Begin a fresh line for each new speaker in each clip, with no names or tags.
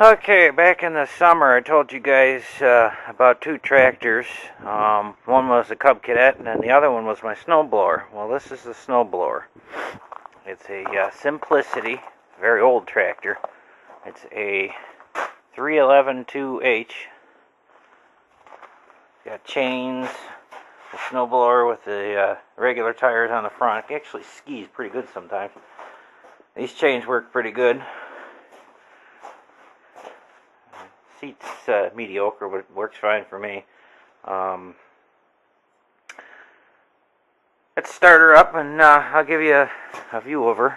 Okay, back in the summer I told you guys about two tractors. One was a Cub Cadet and then the other one was my snowblower. Well, this is the snowblower. It's a Simplicity, very old tractor. It's a 311 2H. Got chains, a snowblower with the regular tires on the front. It actually skis pretty good sometimes. These chains work pretty good. Seat's mediocre, but it works fine for me. Let's start her up and I'll give you a view of her.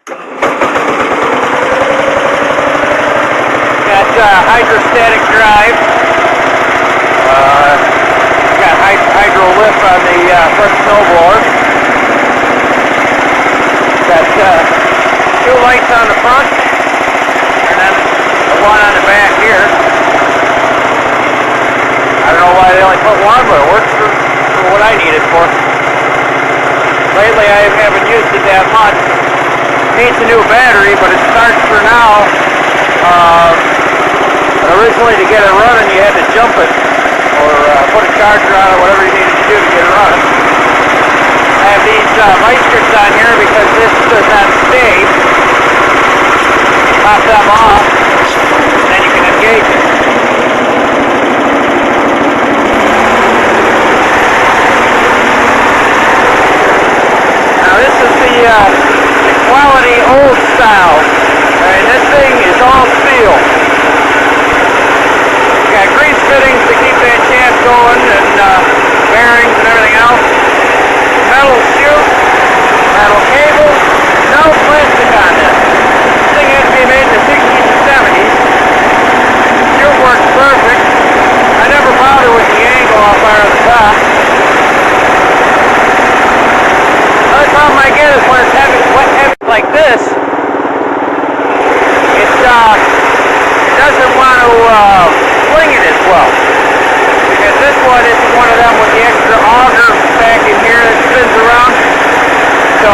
Got hydrostatic drive. Got hydro lift on the front snowblower. Got two lights on the front and then one on the back here. I don't know why they only put one, but it works for what I need it for. Lately I haven't used it that much. It needs a new battery, but it starts for now. Originally to get it running you had to jump it or put a charger on it, whatever you needed to do to get it running. I have these vice grips on here because this does not stay. Pop them off. Then you can engage it. Now this is the quality old style, and this thing is all steel. Got grease fittings to keep that shaft going, and bearings and everything else. Metal chute, metal cables, no plastic on this. This thing has to be made in the 60s and 70s. Chute works perfect. I never bother with the angle off there on the top. Another problem I get is when it's heavy like this, it doesn't want to swing it as well. Because this one isn't one of them with the extra auger back in here that spins around. So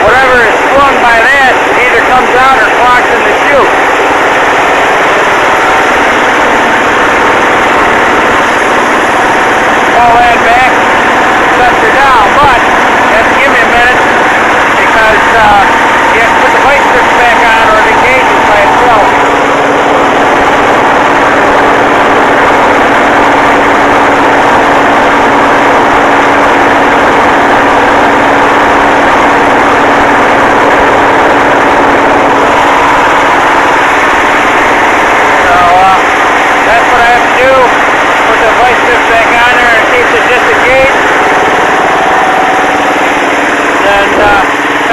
whatever is swung by that either comes out or clocks in the chute. Pull that back, sets her down, but you have to give me a minute because you have to put the vice grips back on or it engages by itself.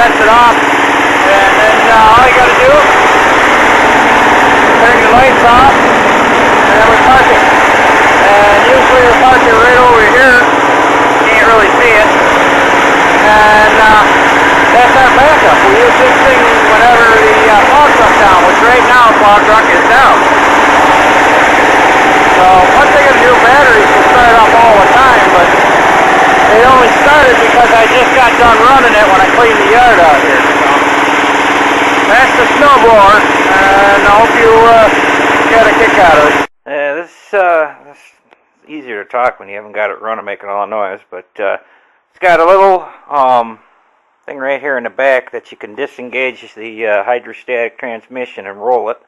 Sets it off, and then all you got to do is turn your lights off, and then we park it. And usually we park it right over here. You can't really see it. And that's our backup. We use this thing whenever the plow truck's down, which right now the plow truck is down. So one thing of new batteries will start up all the time, but they only started because I just got done running it when I cleaned the yard out here. So that's the snowblower, and I hope you got a kick out of it. Yeah, this is easier to talk when you haven't got it running making all the noise, but it's got a little thing right here in the back that you can disengage the hydrostatic transmission and roll it.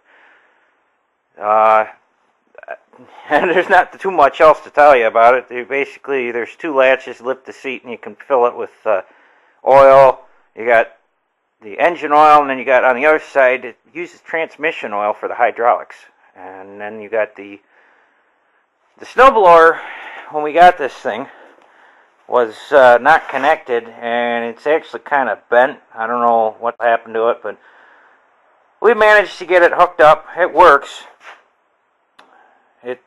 And there's not too much else to tell you about it. Basically, there's two latches, lift the seat, and you can fill it with oil. You got the engine oil, and then you got on the other side, it uses transmission oil for the hydraulics. And then you got the snowblower, when we got this thing, was not connected, and it's actually kind of bent. I don't know what happened to it, but we managed to get it hooked up. It works. It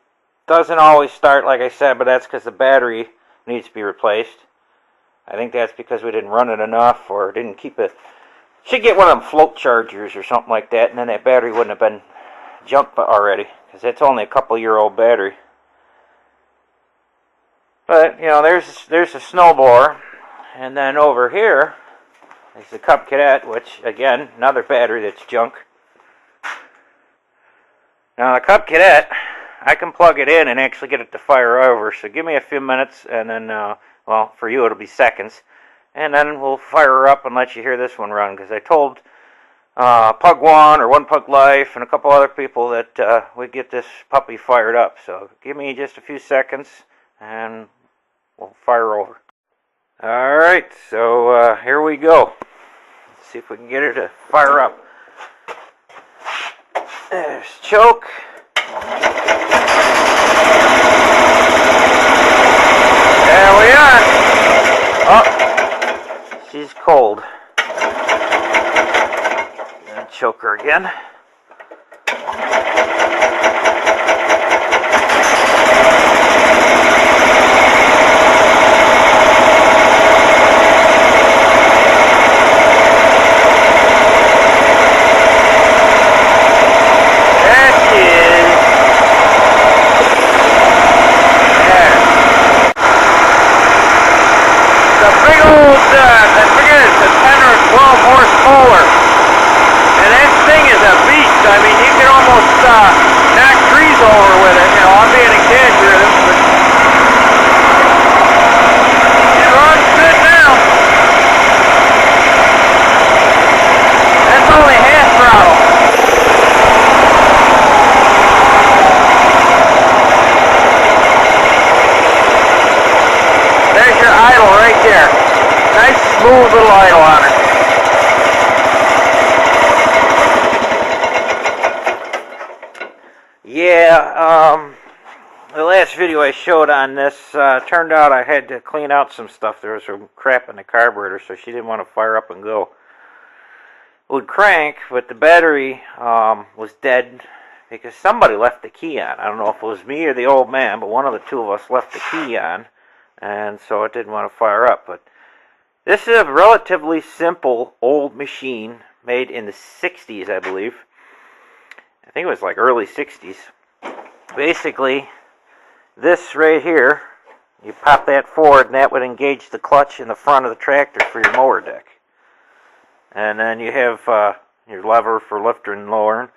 doesn't always start, like I said, but that's because the battery needs to be replaced. I think that's because we didn't run it enough or didn't keep it. Should get one of them float chargers or something like that, and then that battery wouldn't have been junked already, because it's only a couple-year-old battery. But, you know, there's a snowblower, and then over here is the Cub Cadet, which, again, another battery that's junk. Now the Cub Cadet, I can plug it in and actually get it to fire over. So give me a few minutes, and then, well, for you it'll be seconds, and then we'll fire her up and let you hear this one run. Because I told Pug One or One Pug Life and a couple other people that we'd get this puppy fired up. So give me just a few seconds, and we'll fire over. All right, so here we go. Let's see if we can get her to fire up. There's choke. There we are. Oh, she's cold. And choke her again. Smooth little idle on her. Yeah, the last video I showed on this, turned out I had to clean out some stuff. There was some crap in the carburetor, so she didn't want to fire up and go. It would crank, but the battery was dead because somebody left the key on. I don't know if it was me or the old man, but one of the two of us left the key on, and so it didn't want to fire up. But this is a relatively simple old machine made in the 60s, I believe. I think it was like early 60s. Basically, this right here, you pop that forward and that would engage the clutch in the front of the tractor for your mower deck. And then you have your lever for lifting and lowering.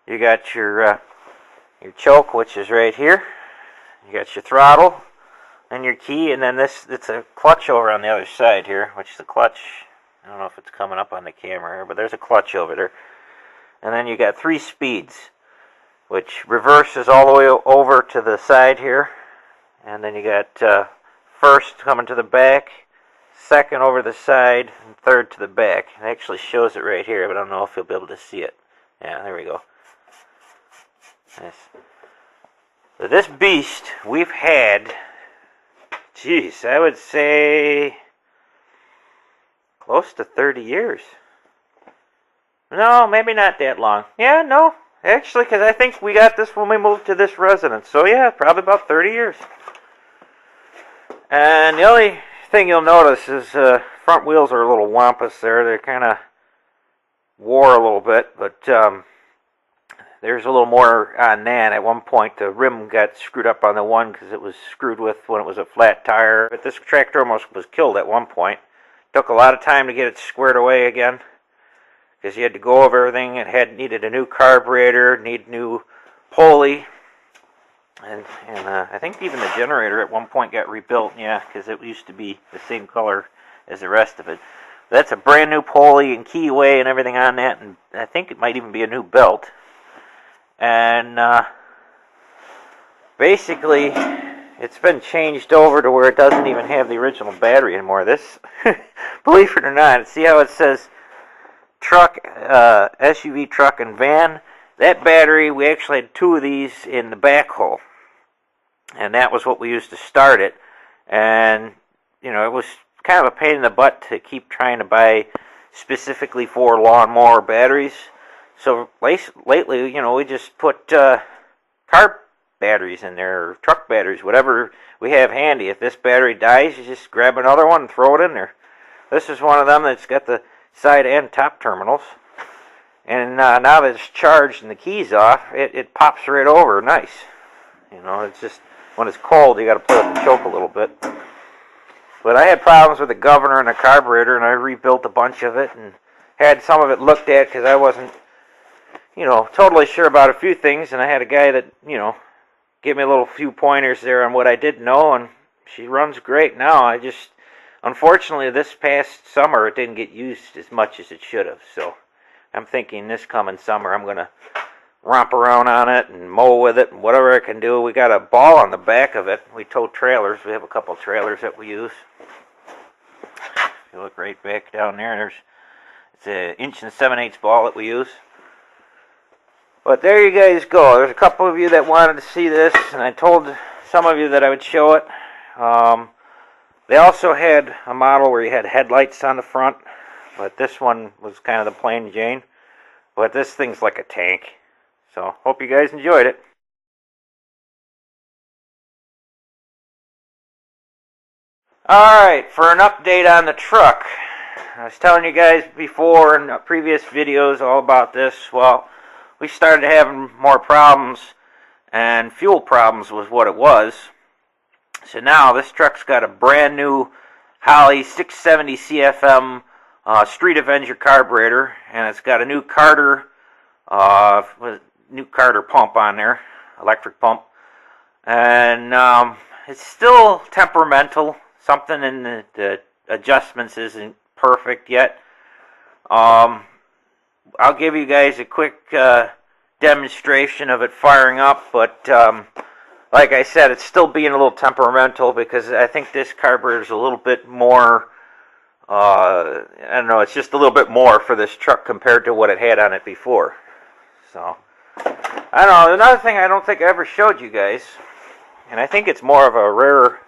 You got your choke, which is right here. You got your throttle and your key, and then it's a clutch over on the other side here, which is the clutch. I don't know if it's coming up on the camera here, but there's a clutch over there. And then you got 3 speeds, which reverses all the way over to the side here. And then you got first coming to the back, second over the side, and third to the back. It actually shows it right here, but I don't know if you'll be able to see it. Yeah, there we go. Nice. So this beast we've had, geez, I would say close to 30 years. No, maybe not that long. Yeah, no, actually, because I think we got this when we moved to this residence. So yeah, probably about 30 years. And the only thing you'll notice is front wheels are a little wampus there. They kind of wore a little bit, but there's a little more on that. At one point, the rim got screwed up on the one because it was screwed with when it was a flat tire. But this tractor almost was killed at one point. Took a lot of time to get it squared away again, because you had to go over everything. It needed a new carburetor, needed new pulley, and I think even the generator at one point got rebuilt. Yeah, because it used to be the same color as the rest of it. That's a brand new pulley and keyway and everything on that, and I think it might even be a new belt. And basically, it's been changed over to where it doesn't even have the original battery anymore. This, believe it or not, see how it says truck, SUV, truck, and van? That battery, we actually had 2 of these in the backhoe. And that was what we used to start it. And, you know, it was kind of a pain in the butt to keep trying to buy specifically for lawnmower batteries. So lately, you know, we just put carb batteries in there, or truck batteries, whatever we have handy. If this battery dies, you just grab another one and throw it in there. This is one of them that's got the side and top terminals. And now that it's charged and the key's off, it pops right over nice. You know, it's just, when it's cold, you got to play with the choke a little bit. But I had problems with the governor and the carburetor, and I rebuilt a bunch of it and had some of it looked at because I wasn't totally sure about a few things, and I had a guy that, gave me a little few pointers there on what I didn't know, and she runs great now. Unfortunately, this past summer, it didn't get used as much as it should have, so I'm thinking this coming summer, I'm going to romp around on it and mow with it and whatever I can do. We got a ball on the back of it. We tow trailers. We have a couple trailers that we use. If you look right back down there, it's an 1 7/8" ball that we use. But there you guys go. There's a couple of you that wanted to see this, and I told some of you that I would show it. They also had a model where you had headlights on the front, but this one was kind of the plain Jane. But this thing's like a tank. So, hope you guys enjoyed it. Alright, for an update on the truck. I was telling you guys before in previous videos all about this. Well, we started having more problems, and fuel problems was what it was. So now this truck's got a brand new Holley 670 CFM Street Avenger carburetor, and it's got a new Carter pump on there, electric pump, and it's still temperamental. Something in the adjustments isn't perfect yet. I'll give you guys a quick demonstration of it firing up, but like I said, it's still being a little temperamental because I think this carburetor is a little bit more, I don't know, it's just a little bit more for this truck compared to what it had on it before. So, I don't know, another thing I don't think I ever showed you guys, and I think it's more of a rare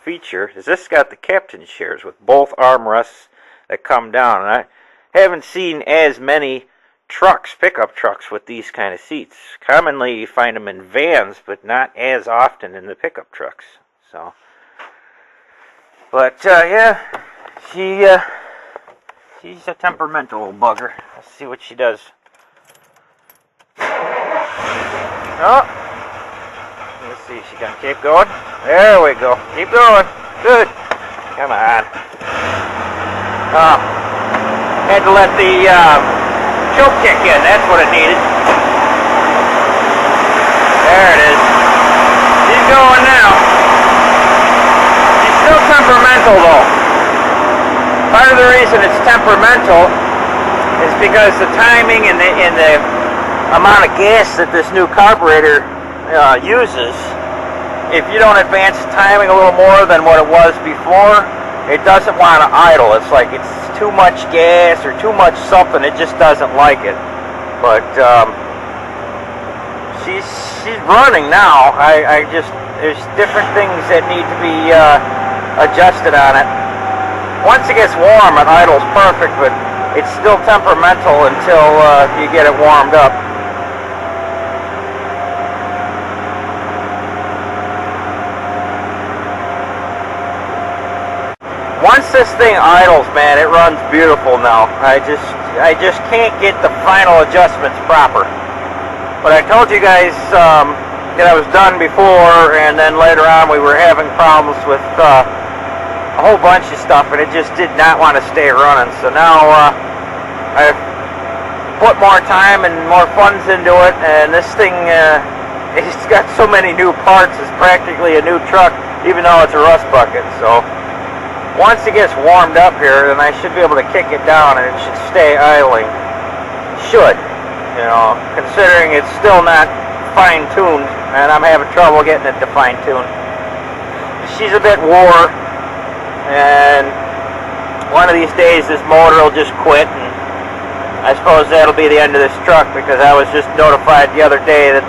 feature, is this got the captain's chairs with both armrests that come down. And I haven't seen as many pickup trucks with these kind of seats. Commonly you find them in vans, but not as often in the pickup trucks. So, but yeah, she's a temperamental old bugger. Let's see what she does. Oh, let's see, she gonna keep going? There we go. Keep going. Good. Come on. Had to let the choke kick in. That's what it needed. There it is. She's going now. She's still temperamental though. Part of the reason it's temperamental is because the timing and the amount of gas that this new carburetor uses. If you don't advance the timing a little more than what it was before, it doesn't want to idle. It's like it's too much gas or too much something. It just doesn't like it. But she's running now. There's different things that need to be adjusted on it. Once it gets warm, it idles perfect, but it's still temperamental until you get it warmed up. Once this thing idles, man, it runs beautiful now. I just can't get the final adjustments proper. But I told you guys that I was done before, and then later on we were having problems with a whole bunch of stuff, and it just did not want to stay running. So now I've put more time and more funds into it, and this thing, it's got so many new parts, it's practically a new truck, even though it's a rust bucket. So once it gets warmed up here, then I should be able to kick it down and it should stay idling. Should, considering it's still not fine-tuned, and I'm having trouble getting it to fine-tune. She's a bit wore, and one of these days this motor will just quit, and I suppose that'll be the end of this truck, because I was just notified the other day that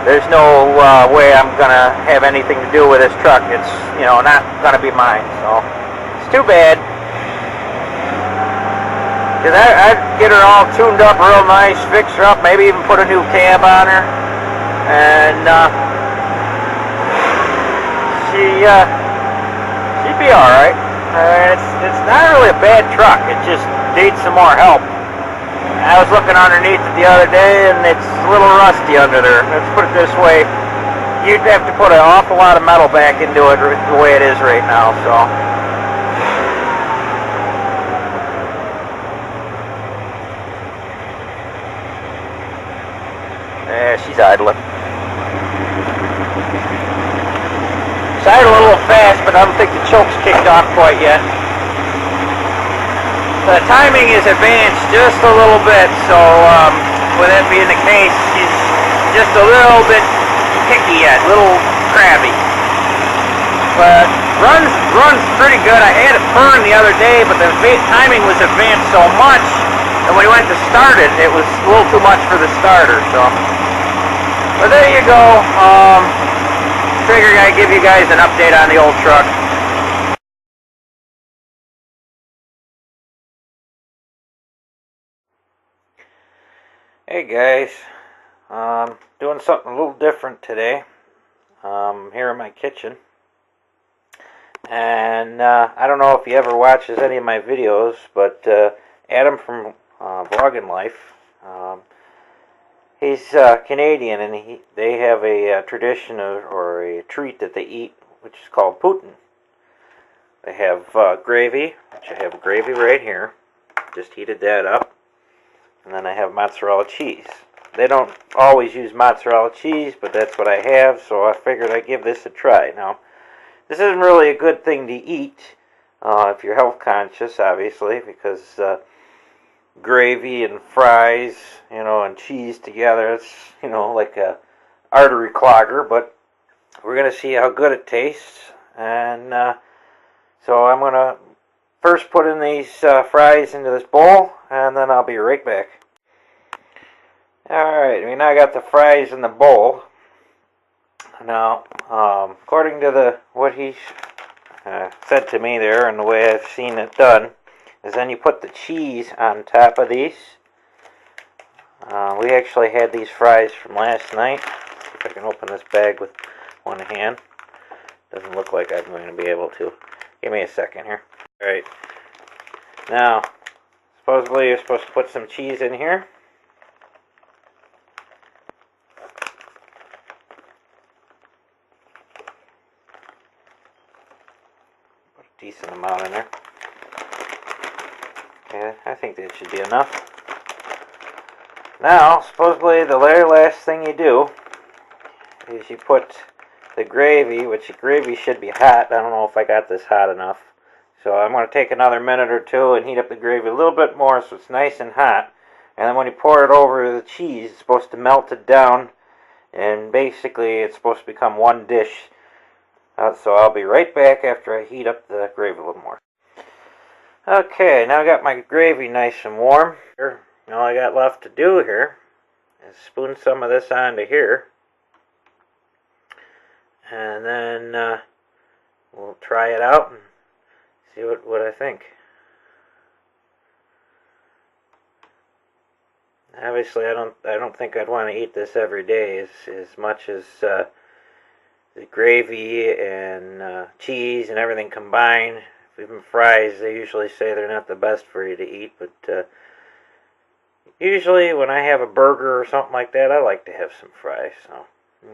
there's no way I'm going to have anything to do with this truck. It's, not going to be mine, so too bad, because I'd get her all tuned up real nice, fix her up, maybe even put a new cab on her, and she'd be alright. It's not really a bad truck, it just needs some more help. I was looking underneath it the other day, and it's a little rusty under there. Let's put it this way, you'd have to put an awful lot of metal back into it the way it is right now, so. she's idling. She's idling a little fast, but I don't think the choke's kicked off quite yet. The timing is advanced just a little bit, so with that being the case, she's just a little bit picky yet, a little crabby. But runs pretty good. I had it burn the other day, but the timing was advanced so much that when we went to start it, it was a little too much for the starter. So, but there you go. Figured I'd give you guys an update on the old truck. Hey guys, doing something a little different today. Here in my kitchen, and I don't know if he ever watches any of my videos, but Adam from Vlogging Life, he's Canadian, and they have a tradition or a treat that they eat, which is called Putin. They have gravy, which I have gravy right here. Just heated that up. And then I have mozzarella cheese. They don't always use mozzarella cheese, but that's what I have, so I figured I'd give this a try. Now, this isn't really a good thing to eat if you're health conscious, obviously, because gravy and fries, and cheese together, it's, like a artery clogger, but we're going to see how good it tastes. And so I'm going to first put in these fries into this bowl, and then I'll be right back. Alright, now I got the fries in the bowl. Now, according to what he said to me there, and the way I've seen it done, is then you put the cheese on top of these. We actually had these fries from last night. See if I can open this bag with one hand. Doesn't look like I'm going to be able to. Give me a second here. Alright. Now, supposedly you're supposed to put some cheese in here. Put a decent amount in there. Yeah, I think that should be enough. Now, supposedly the very last thing you do is you put the gravy, which the gravy should be hot. I don't know if I got this hot enough. So I'm going to take another minute or two and heat up the gravy a little bit more so it's nice and hot. And then when you pour it over the cheese, it's supposed to melt it down. And basically it's supposed to become one dish. So I'll be right back after I heat up the gravy a little more. Okay, now I got my gravy nice and warm. All I got left to do here is spoon some of this onto here. And then we'll try it out and see what I think. Obviously, I don't think I'd want to eat this every day as much as the gravy and cheese and everything combined. Even fries, they usually say they're not the best for you to eat, but usually when I have a burger or something like that, I like to have some fries. So,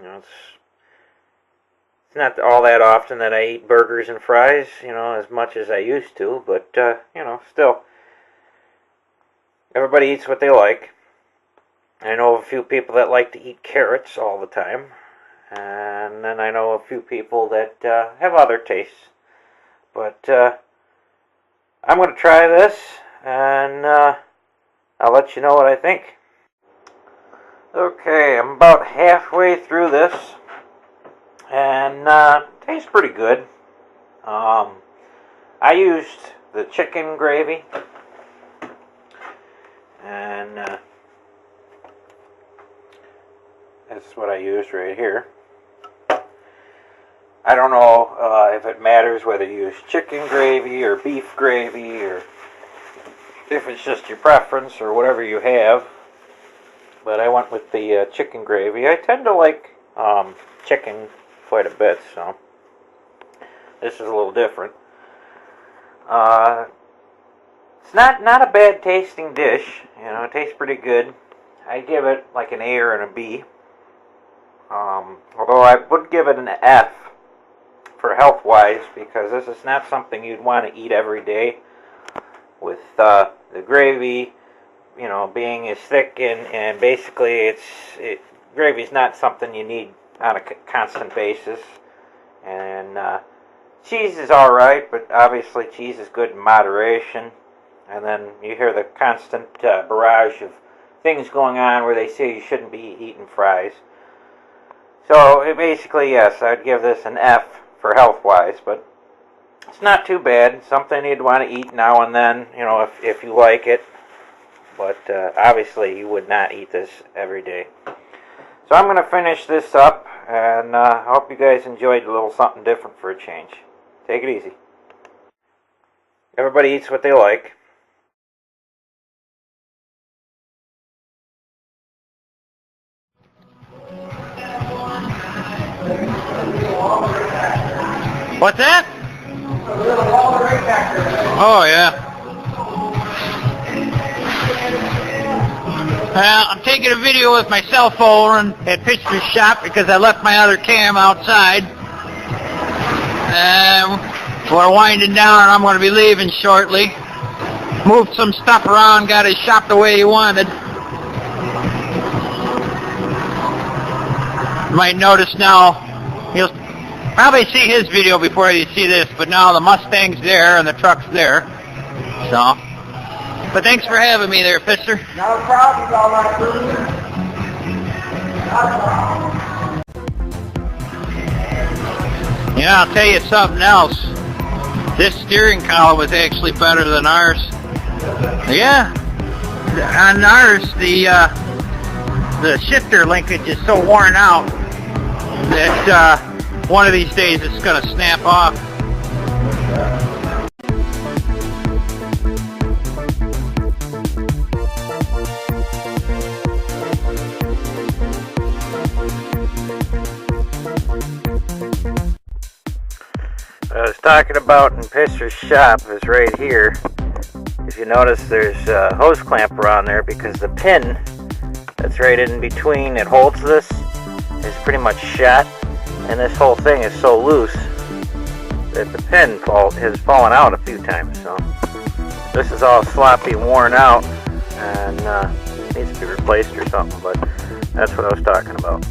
it's not all that often that I eat burgers and fries, as much as I used to, but, still, everybody eats what they like. I know a few people that like to eat carrots all the time, and then I know a few people that have other tastes. But I'm going to try this, and I'll let you know what I think. Okay, I'm about halfway through this, and tastes pretty good. I used the chicken gravy, and that's what I used right here. I don't know if it matters whether you use chicken gravy or beef gravy, or if it's just your preference or whatever you have. But I went with the chicken gravy. I tend to like chicken quite a bit, so this is a little different. It's not a bad tasting dish. It tastes pretty good. I give it like an A or a B. Although I would give it an F for health-wise, because this is not something you'd want to eat every day, with the gravy, being as thick, and basically gravy's not something you need on a constant basis. And cheese is alright, but obviously cheese is good in moderation. And then you hear the constant barrage of things going on where they say you shouldn't be eating fries. So basically, yes, I'd give this an F for health-wise, but it's not too bad. Something you'd want to eat now and then, you know, if you like it. But obviously, you would not eat this every day. So I'm going to finish this up, and I hope you guys enjoyed a little something different for a change. Take it easy. Everybody eats what they like. What's that? Oh, yeah. I'm taking a video with my cell phone at Pitcher's shop because I left my other cam outside. We're winding down and I'm going to be leaving shortly. Moved some stuff around, got his shop the way he wanted. You might notice now, you'll probably see his video before you see this, but now the Mustang's there and the truck's there. So, but thanks for having me there, Pisser.
Not a problem, all right, Bruce. Not a problem.
Yeah, I'll tell you something else. This steering column was actually better than ours. Yeah, on ours the shifter linkage is so worn out that one of these days it's going to snap off. What I was talking about in Pisser's shop is right here. If you notice, there's a hose clamper on there because the pin that's right in between that holds this is pretty much shot, and this whole thing is so loose that the pin has fallen out a few times. So this is all sloppy, worn out, and needs to be replaced or something. But that's what I was talking about.